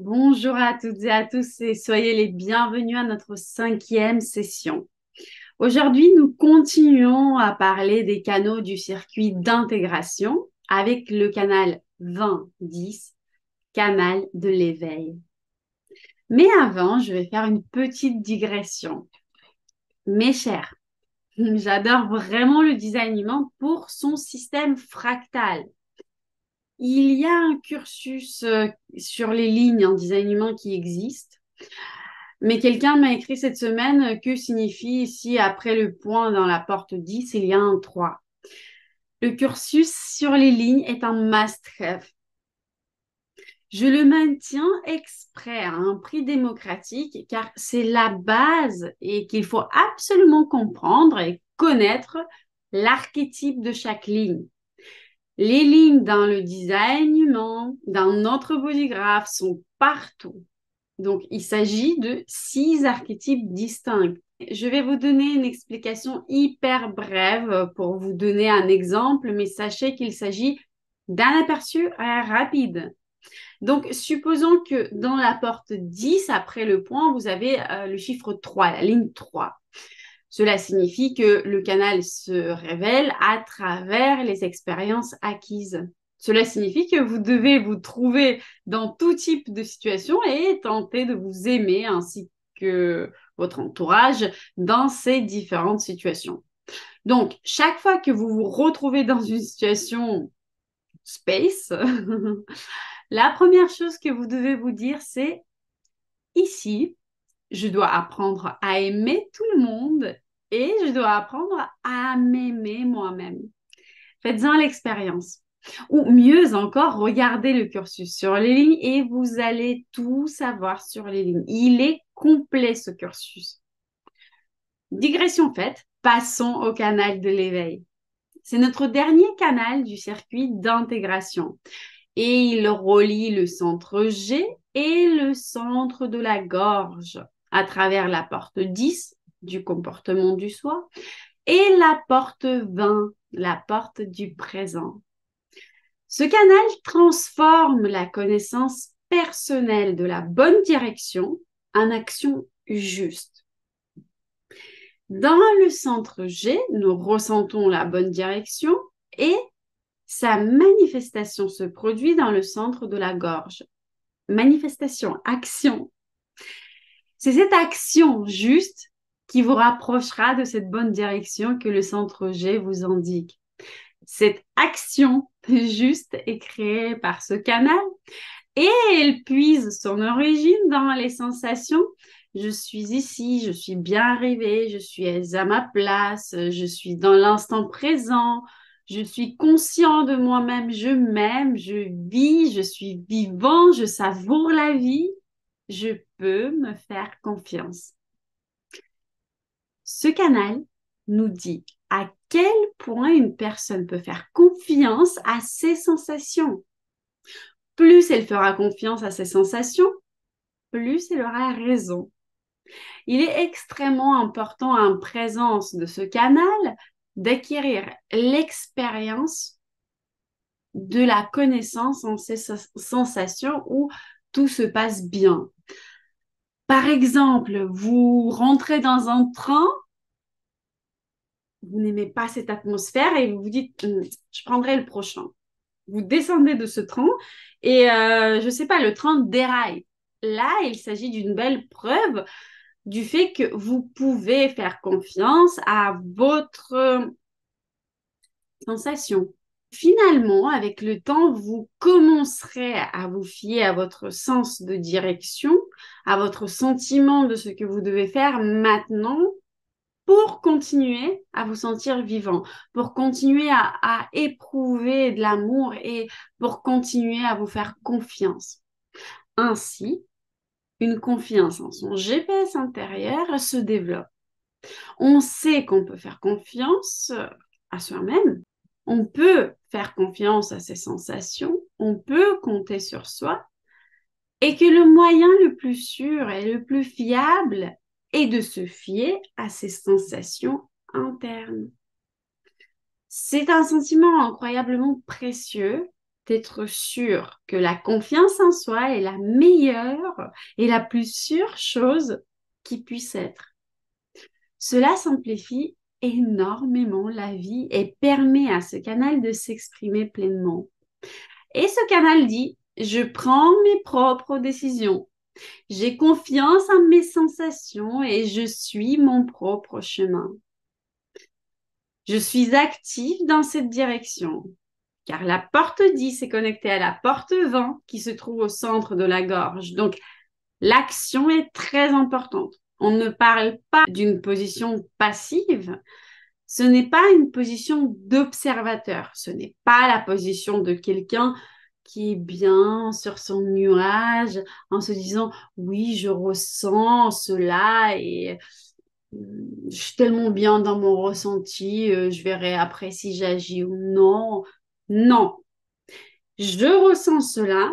Bonjour à toutes et à tous et soyez les bienvenus à notre cinquième session. Aujourd'hui, nous continuons à parler des canaux du circuit d'intégration avec le canal 20-10, canal de l'éveil. Mais avant, je vais faire une petite digression. Mes chers, j'adore vraiment le design humain pour son système fractal. Il y a un cursus sur les lignes en design humain qui existe. Mais quelqu'un m'a écrit cette semaine que signifie ici, après le point dans la porte 10, il y a un 3. Le cursus sur les lignes est un must-have. Je le maintiens exprès à un prix démocratique car c'est la base et qu'il faut absolument comprendre et connaître l'archétype de chaque ligne. Les lignes dans le design humain, dans notre bodygraph sont partout. Donc, il s'agit de 6 archétypes distincts. Je vais vous donner une explication hyper brève pour vous donner un exemple, mais sachez qu'il s'agit d'un aperçu rapide. Donc, supposons que dans la porte 10, après le point, vous avez le chiffre 3, la ligne 3. Cela signifie que le canal se révèle à travers les expériences acquises. Cela signifie que vous devez vous trouver dans tout type de situation et tenter de vous aimer ainsi que votre entourage dans ces différentes situations. Donc, chaque fois que vous vous retrouvez dans une situation space, la première chose que vous devez vous dire, c'est ici, je dois apprendre à aimer tout le monde et je dois apprendre à m'aimer moi-même. Faites-en l'expérience. Ou mieux encore, regardez le cursus sur les lignes et vous allez tout savoir sur les lignes. Il est complet ce cursus. Digression faite, passons au canal de l'éveil. C'est notre dernier canal du circuit d'intégration et il relie le centre G et le centre de la gorge à travers la porte 10 du comportement du soi et la porte 20, la porte du présent. Ce canal transforme la connaissance personnelle de la bonne direction en action juste. Dans le centre G, nous ressentons la bonne direction et sa manifestation se produit dans le centre de la gorge. Manifestation, action. C'est cette action juste qui vous rapprochera de cette bonne direction que le centre G vous indique. Cette action juste est créée par ce canal et elle puise son origine dans les sensations. Je suis ici, je suis bien arrivée, je suis à ma place, je suis dans l'instant présent, je suis conscient de moi-même, je m'aime, je vis, je suis vivant, je savoure la vie, je peux me faire confiance. Ce canal nous dit à quel point une personne peut faire confiance à ses sensations. Plus elle fera confiance à ses sensations, plus elle aura raison. Il est extrêmement important en présence de ce canal d'acquérir l'expérience de la connaissance en ces sensations où tout se passe bien. Par exemple, vous rentrez dans un train, vous n'aimez pas cette atmosphère et vous vous dites, je prendrai le prochain. Vous descendez de ce train et, je ne sais pas, le train déraille. Là, il s'agit d'une belle preuve du fait que vous pouvez faire confiance à votre sensation. Finalement, avec le temps, vous commencerez à vous fier à votre sens de direction, à votre sentiment de ce que vous devez faire maintenant pour continuer à vous sentir vivant, pour continuer à éprouver de l'amour et pour continuer à vous faire confiance. Ainsi, une confiance en son GPS intérieur se développe. On sait qu'on peut faire confiance à soi-même. On peut faire confiance à ses sensations. On peut compter sur soi. Et que le moyen le plus sûr et le plus fiable est de se fier à ses sensations internes. C'est un sentiment incroyablement précieux être sûr que la confiance en soi est la meilleure et la plus sûre chose qui puisse être. Cela simplifie énormément la vie et permet à ce canal de s'exprimer pleinement. Et ce canal dit, je prends mes propres décisions. J'ai confiance en mes sensations et je suis mon propre chemin. Je suis active dans cette direction, car la porte 10 est connectée à la porte 20 qui se trouve au centre de la gorge. Donc, l'action est très importante. On ne parle pas d'une position passive. Ce n'est pas une position d'observateur. Ce n'est pas la position de quelqu'un qui est bien sur son nuage en se disant oui, je ressens cela et je suis tellement bien dans mon ressenti, je verrai après si j'agis ou non. Non, je ressens cela,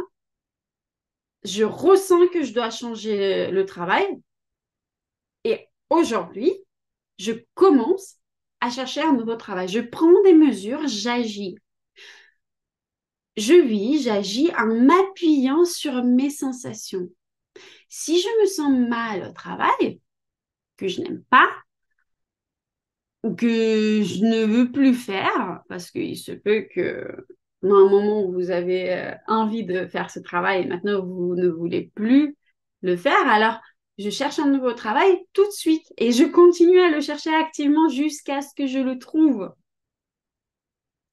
je ressens que je dois changer le travail et aujourd'hui, je commence à chercher un nouveau travail. Je prends des mesures, j'agis. Je vis, j'agis en m'appuyant sur mes sensations. Si je me sens mal au travail, que je n'aime pas, ou que je ne veux plus faire, parce qu'il se peut que dans un moment où vous avez envie de faire ce travail et maintenant vous ne voulez plus le faire, alors je cherche un nouveau travail tout de suite et je continue à le chercher activement jusqu'à ce que je le trouve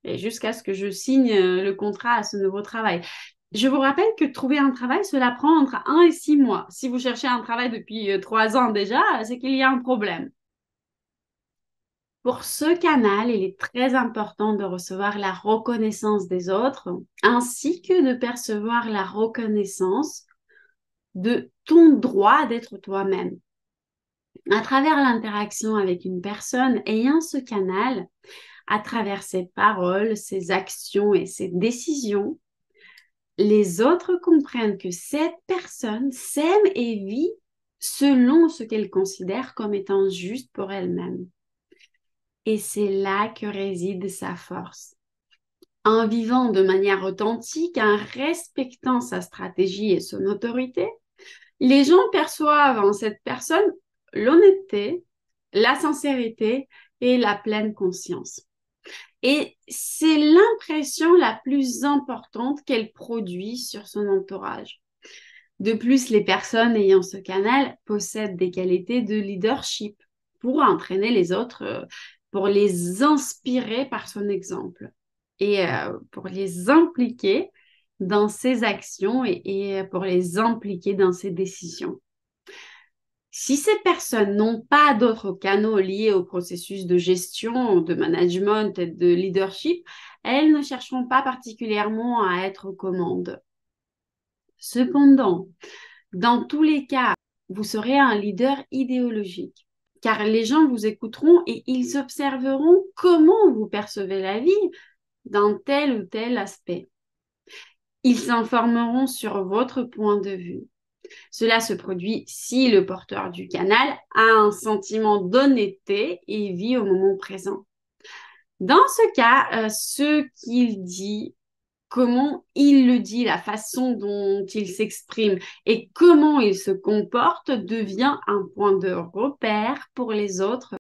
et jusqu'à ce que je signe le contrat à ce nouveau travail. Je vous rappelle que trouver un travail, cela prend entre 1 et 6 mois. Si vous cherchez un travail depuis 3 ans déjà, c'est qu'il y a un problème. Pour ce canal, il est très important de recevoir la reconnaissance des autres, ainsi que de percevoir la reconnaissance de ton droit d'être toi-même. À travers l'interaction avec une personne ayant ce canal, à travers ses paroles, ses actions et ses décisions, les autres comprennent que cette personne s'aime et vit selon ce qu'elle considère comme étant juste pour elle-même. Et c'est là que réside sa force. En vivant de manière authentique, en respectant sa stratégie et son autorité, les gens perçoivent en cette personne l'honnêteté, la sincérité et la pleine conscience. Et c'est l'impression la plus importante qu'elle produit sur son entourage. De plus, les personnes ayant ce canal possèdent des qualités de leadership pour entraîner les autres, pour les inspirer par son exemple et pour les impliquer dans ses actions et pour les impliquer dans ses décisions. Si ces personnes n'ont pas d'autres canaux liés au processus de gestion, de management et de leadership, elles ne chercheront pas particulièrement à être aux commandes. Cependant, dans tous les cas, vous serez un leader idéologique, car les gens vous écouteront et ils observeront comment vous percevez la vie dans tel ou tel aspect. Ils s'informeront sur votre point de vue. Cela se produit si le porteur du canal a un sentiment d'honnêteté et vit au moment présent. Dans ce cas, ce qu'il dit, comment il le dit, la façon dont il s'exprime et comment il se comporte devient un point de repère pour les autres,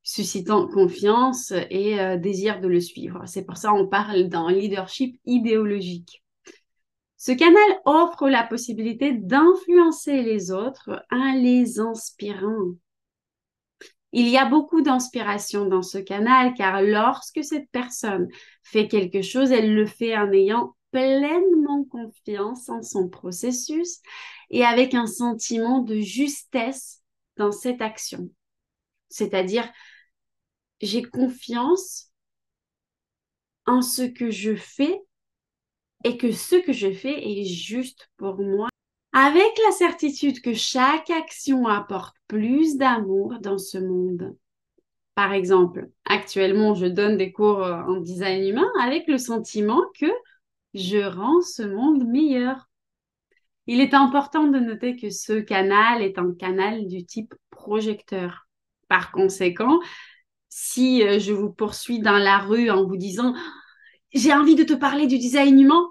suscitant confiance et désir de le suivre. C'est pour ça qu'on parle d'un leadership idéologique. Ce canal offre la possibilité d'influencer les autres en les inspirant. Il y a beaucoup d'inspiration dans ce canal car lorsque cette personne fait quelque chose, elle le fait en ayant pleinement confiance en son processus et avec un sentiment de justesse dans cette action. C'est-à-dire, j'ai confiance en ce que je fais et que ce que je fais est juste pour moi, avec la certitude que chaque action apporte plus d'amour dans ce monde. Par exemple, actuellement, je donne des cours en design humain avec le sentiment que je rends ce monde meilleur. Il est important de noter que ce canal est un canal du type projecteur. Par conséquent, si je vous poursuis dans la rue en vous disant j'ai envie de te parler du design humain,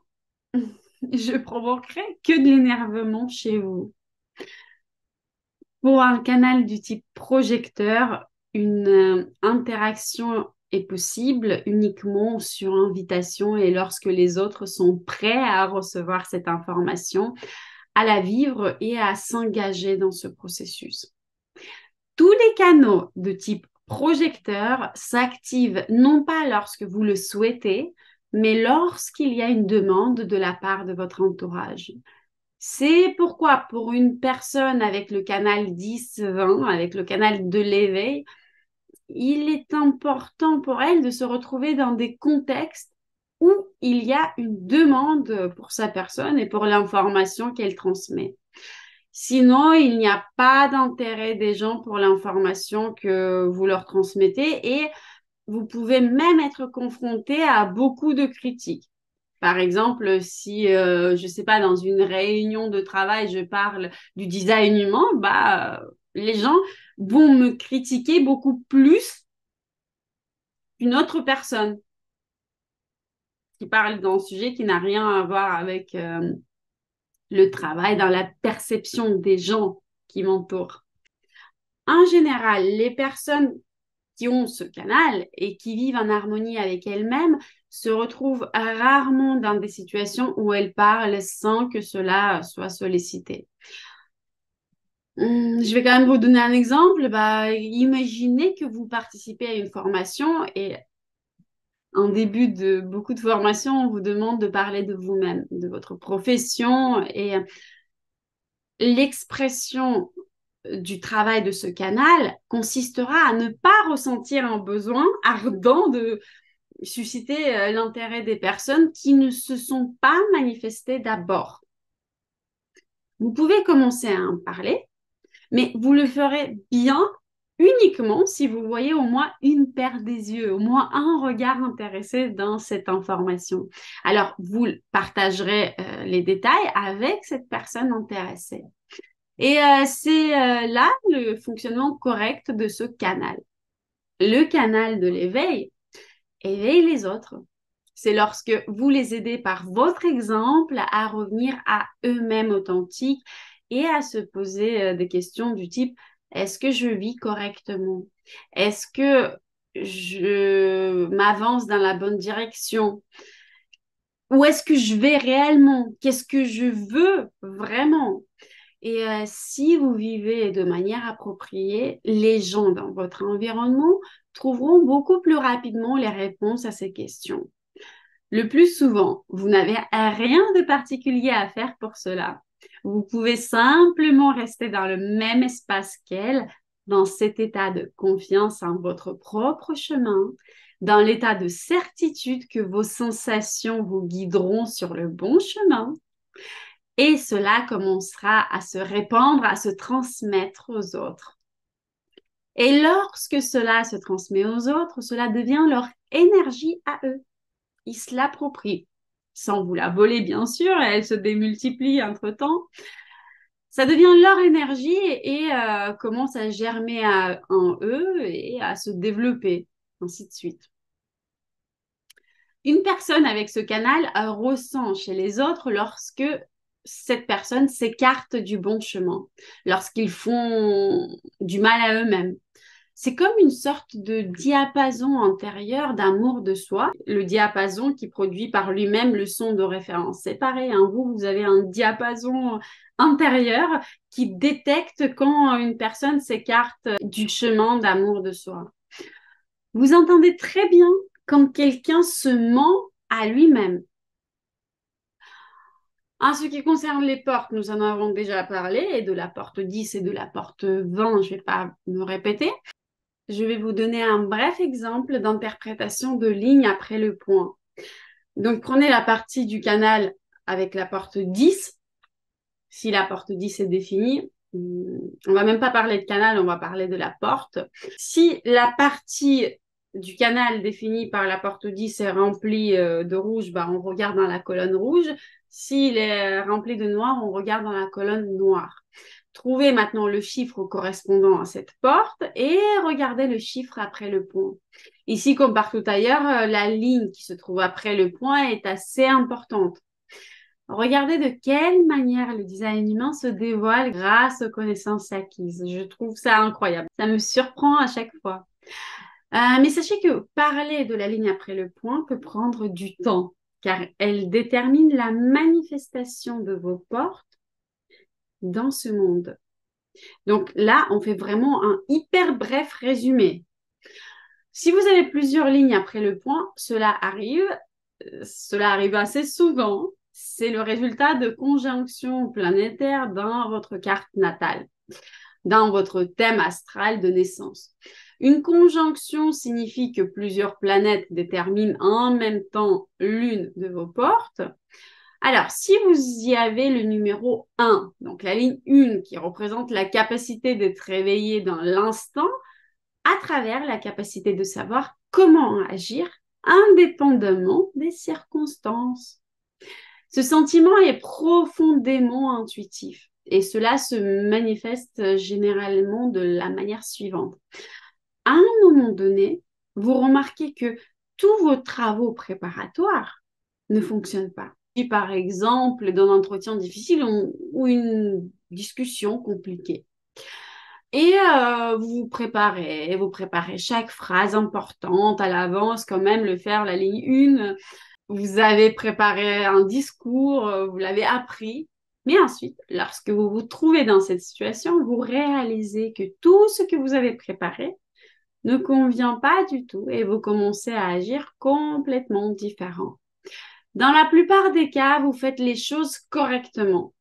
je provoquerai que de l'énervement chez vous. Pour un canal du type projecteur, une interaction est possible uniquement sur invitation et lorsque les autres sont prêts à recevoir cette information, à la vivre et à s'engager dans ce processus. Tous les canaux de type projecteur s'activent non pas lorsque vous le souhaitez, mais lorsqu'il y a une demande de la part de votre entourage. C'est pourquoi pour une personne avec le canal 10-20, avec le canal de l'éveil, il est important pour elle de se retrouver dans des contextes où il y a une demande pour sa personne et pour l'information qu'elle transmet. Sinon, il n'y a pas d'intérêt des gens pour l'information que vous leur transmettez et vous pouvez même être confronté à beaucoup de critiques. Par exemple, si, je ne sais pas, dans une réunion de travail, je parle du design humain, les gens vont me critiquer beaucoup plus qu'une autre personne qui parle d'un sujet qui n'a rien à voir avec le travail, dans la perception des gens qui m'entourent. En général, les personnes qui ont ce canal et qui vivent en harmonie avec elles-mêmes se retrouvent rarement dans des situations où elles parlent sans que cela soit sollicité. Je vais quand même vous donner un exemple. Imaginez que vous participez à une formation et en début de beaucoup de formations, on vous demande de parler de vous-même, de votre profession et l'expression du travail de ce canal consistera à ne pas ressentir un besoin ardent de susciter l'intérêt des personnes qui ne se sont pas manifestées d'abord. Vous pouvez commencer à en parler, mais vous le ferez bien uniquement si vous voyez au moins une paire des yeux, au moins un regard intéressé dans cette information. Alors, vous partagerez les détails avec cette personne intéressée. Et c'est là le fonctionnement correct de ce canal. Le canal de l'éveil éveille les autres. C'est lorsque vous les aidez par votre exemple à revenir à eux-mêmes authentiques et à se poser des questions du type, est-ce que je vis correctement? Est-ce que je m'avance dans la bonne direction? Où est-ce que je vais réellement? Qu'est-ce que je veux vraiment? Et si vous vivez de manière appropriée, les gens dans votre environnement trouveront beaucoup plus rapidement les réponses à ces questions. Le plus souvent, vous n'avez rien de particulier à faire pour cela. Vous pouvez simplement rester dans le même espace qu'elle, dans cet état de confiance en votre propre chemin, dans l'état de certitude que vos sensations vous guideront sur le bon chemin. Et cela commencera à se répandre, à se transmettre aux autres. Et lorsque cela se transmet aux autres, cela devient leur énergie à eux. Ils se l'approprient, sans vous la voler bien sûr, elle se démultiplie entre-temps. Ça devient leur énergie et commence à germer en eux et à se développer, ainsi de suite. Une personne avec ce canal ressent chez les autres lorsque cette personne s'écarte du bon chemin, lorsqu'ils font du mal à eux-mêmes. C'est comme une sorte de diapason intérieur d'amour de soi, le diapason qui produit par lui-même le son de référence. C'est pareil, hein, vous avez un diapason intérieur qui détecte quand une personne s'écarte du chemin d'amour de soi. Vous entendez très bien quand quelqu'un se ment à lui-même. En ce qui concerne les portes, nous en avons déjà parlé, et de la porte 10 et de la porte 20, je ne vais pas me répéter. Je vais vous donner un bref exemple d'interprétation de ligne après le point. Donc, prenez la partie du canal avec la porte 10. Si la porte 10 est définie, on va même pas parler de canal, on va parler de la porte. Si la partie du canal définie par la porte 10 est remplie de rouge, on regarde dans la colonne rouge. S'il est rempli de noir, on regarde dans la colonne noire. Trouvez maintenant le chiffre correspondant à cette porte et regardez le chiffre après le point. Ici, comme partout ailleurs, la ligne qui se trouve après le point est assez importante. Regardez de quelle manière le design humain se dévoile grâce aux connaissances acquises. Je trouve ça incroyable. Ça me surprend à chaque fois. Mais sachez que parler de la ligne après le point peut prendre du temps, car elle détermine la manifestation de vos portes dans ce monde. Donc là, on fait vraiment un hyper bref résumé. Si vous avez plusieurs lignes après le point, cela arrive assez souvent. C'est le résultat de conjonctions planétaires dans votre carte natale, dans votre thème astral de naissance. Une conjonction signifie que plusieurs planètes déterminent en même temps l'une de vos portes. Alors, si vous y avez le numéro 1, donc la ligne 1 qui représente la capacité d'être réveillé dans l'instant, à travers la capacité de savoir comment agir indépendamment des circonstances. Ce sentiment est profondément intuitif et cela se manifeste généralement de la manière suivante. À un moment donné, vous remarquez que tous vos travaux préparatoires ne fonctionnent pas. Par exemple, dans un entretien difficile ou une discussion compliquée. Et vous préparez chaque phrase importante à l'avance, quand même le faire la ligne 1. Vous avez préparé un discours, vous l'avez appris. Mais ensuite, lorsque vous vous trouvez dans cette situation, vous réalisez que tout ce que vous avez préparé ne convient pas du tout et vous commencez à agir complètement différent. Dans la plupart des cas, vous faites les choses correctement.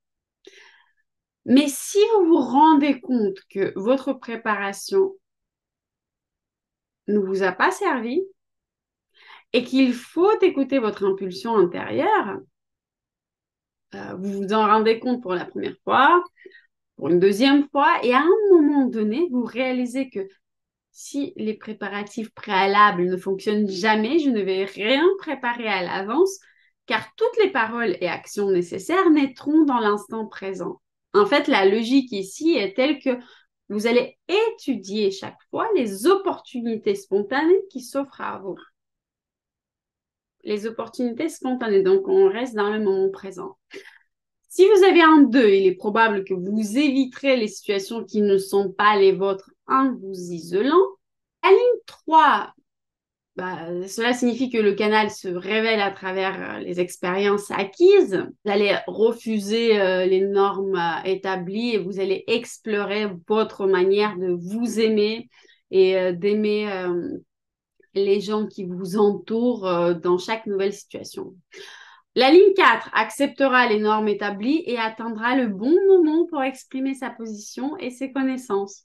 Mais si vous vous rendez compte que votre préparation ne vous a pas servi et qu'il faut écouter votre impulsion intérieure, vous vous en rendez compte pour la première fois, pour une deuxième fois, et à un moment donné, vous réalisez que si les préparatifs préalables ne fonctionnent jamais, je ne vais rien préparer à l'avance, car toutes les paroles et actions nécessaires naîtront dans l'instant présent. En fait, la logique ici est telle que vous allez étudier chaque fois les opportunités spontanées qui s'offrent à vous. Les opportunités spontanées, donc on reste dans le moment présent. Si vous avez un 2, il est probable que vous éviterez les situations qui ne sont pas les vôtres en vous isolant. La ligne 3, cela signifie que le canal se révèle à travers les expériences acquises. Vous allez refuser les normes établies et vous allez explorer votre manière de vous aimer et d'aimer les gens qui vous entourent dans chaque nouvelle situation. La ligne 4 acceptera les normes établies et attendra le bon moment pour exprimer sa position et ses connaissances.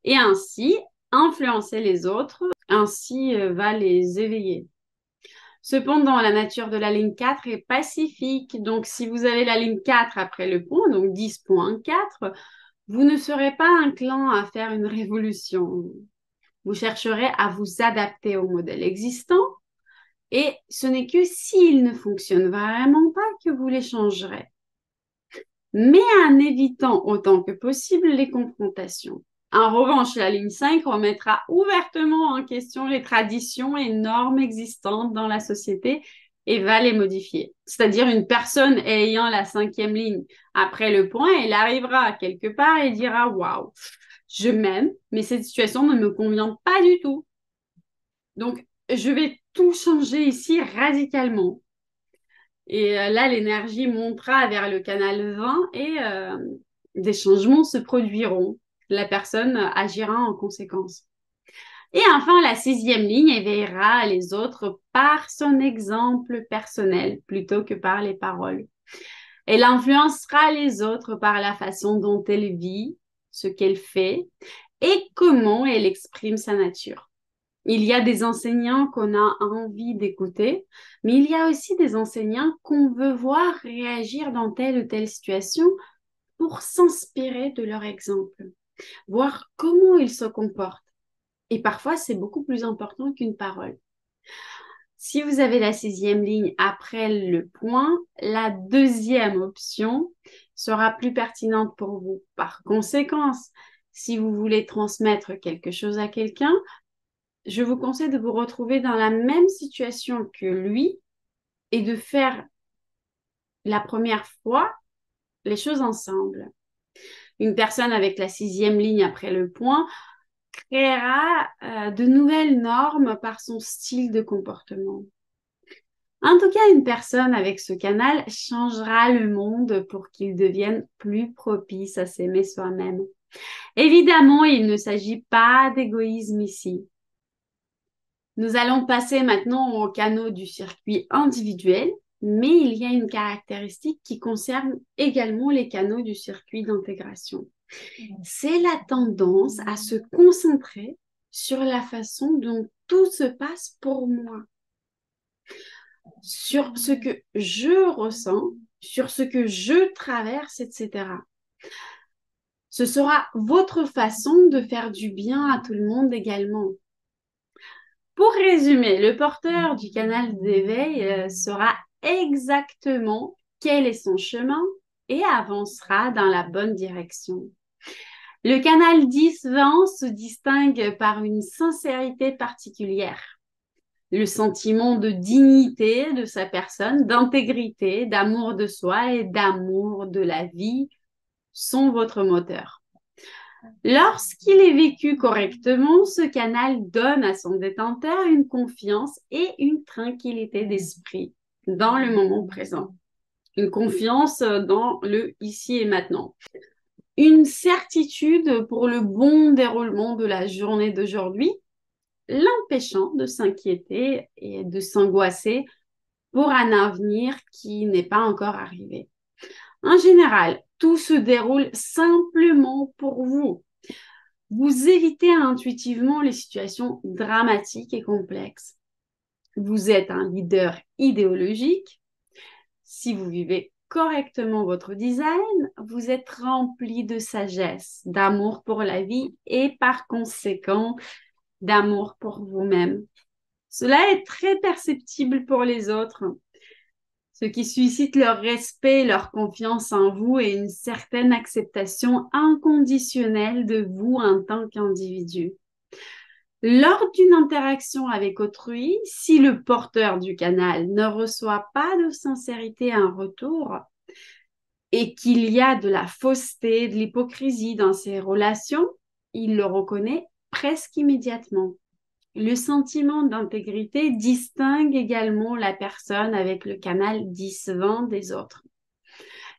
Et ainsi, influencer les autres, ainsi va les éveiller. Cependant, la nature de la ligne 4 est pacifique. Donc, si vous avez la ligne 4 après le point, donc 10.4, vous ne serez pas inclin à faire une révolution. Vous chercherez à vous adapter au modèle existant. Et ce n'est que s'il ne fonctionne vraiment pas que vous les changerez. Mais en évitant autant que possible les confrontations. En revanche, la ligne 5 remettra ouvertement en question les traditions et normes existantes dans la société et va les modifier. C'est-à-dire une personne ayant la 5e ligne après le point, elle arrivera quelque part et dira « Waouh, je m'aime, mais cette situation ne me convient pas du tout. » Donc, je vais tout changer ici radicalement. Et là, l'énergie montera vers le canal 20 et des changements se produiront. La personne agira en conséquence. Et enfin, la 6e ligne éveillera les autres par son exemple personnel plutôt que par les paroles. Elle influencera les autres par la façon dont elle vit, ce qu'elle fait et comment elle exprime sa nature. Il y a des enseignants qu'on a envie d'écouter, mais il y a aussi des enseignants qu'on veut voir réagir dans telle ou telle situation pour s'inspirer de leur exemple, voir comment ils se comportent. Et parfois, c'est beaucoup plus important qu'une parole. Si vous avez la 6e ligne après le point, la 2e option sera plus pertinente pour vous. Par conséquence, si vous voulez transmettre quelque chose à quelqu'un, je vous conseille de vous retrouver dans la même situation que lui et de faire la première fois les choses ensemble. Une personne avec la 6e ligne après le point créera de nouvelles normes par son style de comportement. En tout cas, une personne avec ce canal changera le monde pour qu'il devienne plus propice à s'aimer soi-même. Évidemment, il ne s'agit pas d'égoïsme ici. Nous allons passer maintenant au canaux du circuit individuel, mais il y a une caractéristique qui concerne également les canaux du circuit d'intégration. C'est la tendance à se concentrer sur la façon dont tout se passe pour moi, sur ce que je ressens, sur ce que je traverse, etc. Ce sera votre façon de faire du bien à tout le monde également. Pour résumer, le porteur du canal d'éveil saura exactement quel est son chemin et avancera dans la bonne direction. Le canal 10-20 se distingue par une sincérité particulière. Le sentiment de dignité de sa personne, d'intégrité, d'amour de soi et d'amour de la vie sont votre moteur. Lorsqu'il est vécu correctement, ce canal donne à son détenteur une confiance et une tranquillité d'esprit dans le moment présent. Une confiance dans le ici et maintenant. Une certitude pour le bon déroulement de la journée d'aujourd'hui, l'empêchant de s'inquiéter et de s'angoisser pour un avenir qui n'est pas encore arrivé. En général, tout se déroule simplement pour vous. Vous évitez intuitivement les situations dramatiques et complexes. Vous êtes un leader idéologique. Si vous vivez correctement votre design, vous êtes rempli de sagesse, d'amour pour la vie et par conséquent d'amour pour vous-même. Cela est très perceptible pour les autres, ce qui suscite leur respect, leur confiance en vous et une certaine acceptation inconditionnelle de vous en tant qu'individu. Lors d'une interaction avec autrui, si le porteur du canal ne reçoit pas de sincérité en retour et qu'il y a de la fausseté, de l'hypocrisie dans ses relations, il le reconnaît presque immédiatement. Le sentiment d'intégrité distingue également la personne avec le canal 10-20 des autres.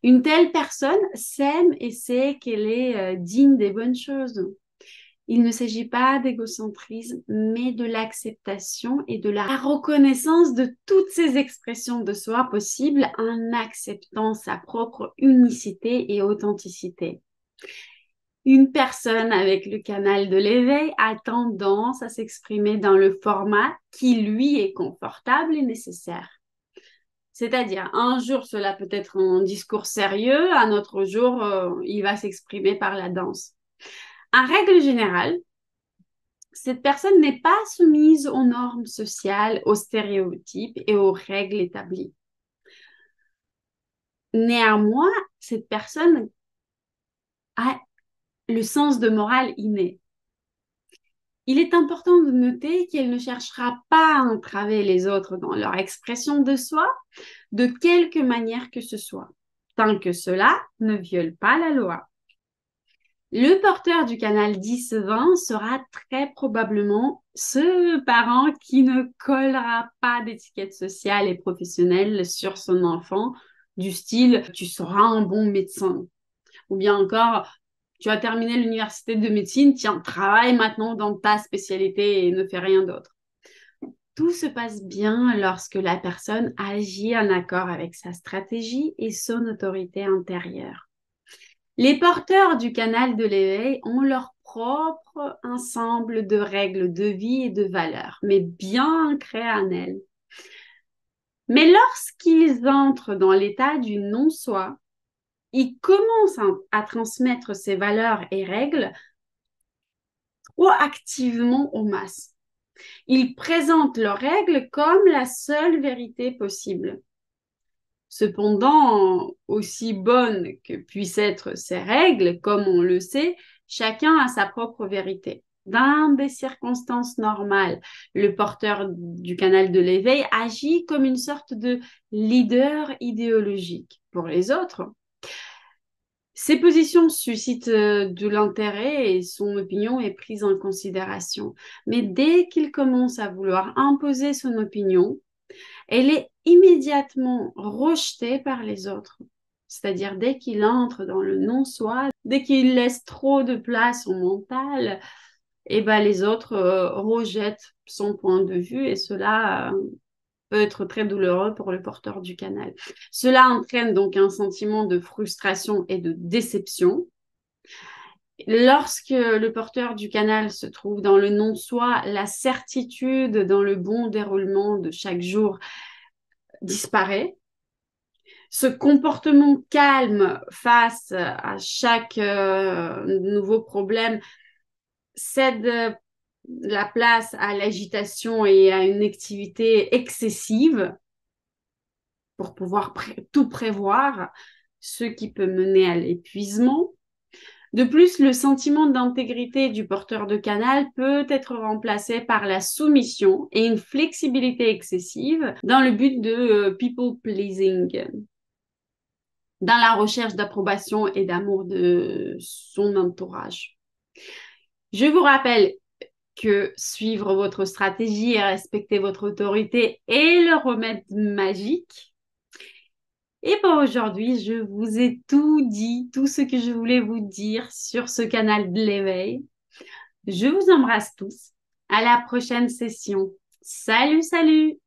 Une telle personne s'aime et sait qu'elle est digne des bonnes choses. Il ne s'agit pas d'égocentrisme, mais de l'acceptation et de la reconnaissance de toutes ces expressions de soi possibles en acceptant sa propre unicité et authenticité. Une personne avec le canal de l'éveil a tendance à s'exprimer dans le format qui lui est confortable et nécessaire. C'est-à-dire, un jour, cela peut être un discours sérieux, un autre jour, il va s'exprimer par la danse. En règle générale, cette personne n'est pas soumise aux normes sociales, aux stéréotypes et aux règles établies. Néanmoins, cette personne a le sens de morale inné. Il est important de noter qu'elle ne cherchera pas à entraver les autres dans leur expression de soi, de quelque manière que ce soit, tant que cela ne viole pas la loi. Le porteur du canal 10-20 sera très probablement ce parent qui ne collera pas d'étiquette sociale et professionnelle sur son enfant, du style « tu seras un bon médecin » ou bien encore « tu as terminé l'université de médecine, tiens, travaille maintenant dans ta spécialité et ne fais rien d'autre ». Tout se passe bien lorsque la personne agit en accord avec sa stratégie et son autorité intérieure. Les porteurs du canal de l'éveil ont leur propre ensemble de règles de vie et de valeurs, mais bien ancrées en elles. Mais lorsqu'ils entrent dans l'état du non-soi, ils commencent à transmettre ces valeurs et règles trop activement aux masses. Ils présentent leurs règles comme la seule vérité possible. Cependant, aussi bonnes que puissent être ces règles, comme on le sait, chacun a sa propre vérité. dans des circonstances normales, le porteur du canal de l'éveil agit comme une sorte de leader idéologique pour les autres. Ses positions suscitent de l'intérêt et son opinion est prise en considération. Mais dès qu'il commence à vouloir imposer son opinion, elle est immédiatement rejetée par les autres. C'est-à-dire dès qu'il entre dans le non-soi, dès qu'il laisse trop de place au mental, et ben les autres rejettent son point de vue et cela peut être très douloureux pour le porteur du canal. Cela entraîne donc un sentiment de frustration et de déception. Lorsque le porteur du canal se trouve dans le non-soi, la certitude dans le bon déroulement de chaque jour disparaît. Ce comportement calme face à chaque nouveau problème cède la place à l'agitation et à une activité excessive pour pouvoir tout prévoir, ce qui peut mener à l'épuisement. De plus, le sentiment d'intégrité du porteur de canal peut être remplacé par la soumission et une flexibilité excessive dans le but de people pleasing, dans la recherche d'approbation et d'amour de son entourage. Je vous rappelle que suivre votre stratégie et respecter votre autorité est le remède magique. Et pour aujourd'hui, je vous ai tout dit, tout ce que je voulais vous dire sur ce canal de l'éveil. Je vous embrasse tous. À la prochaine session. Salut, salut!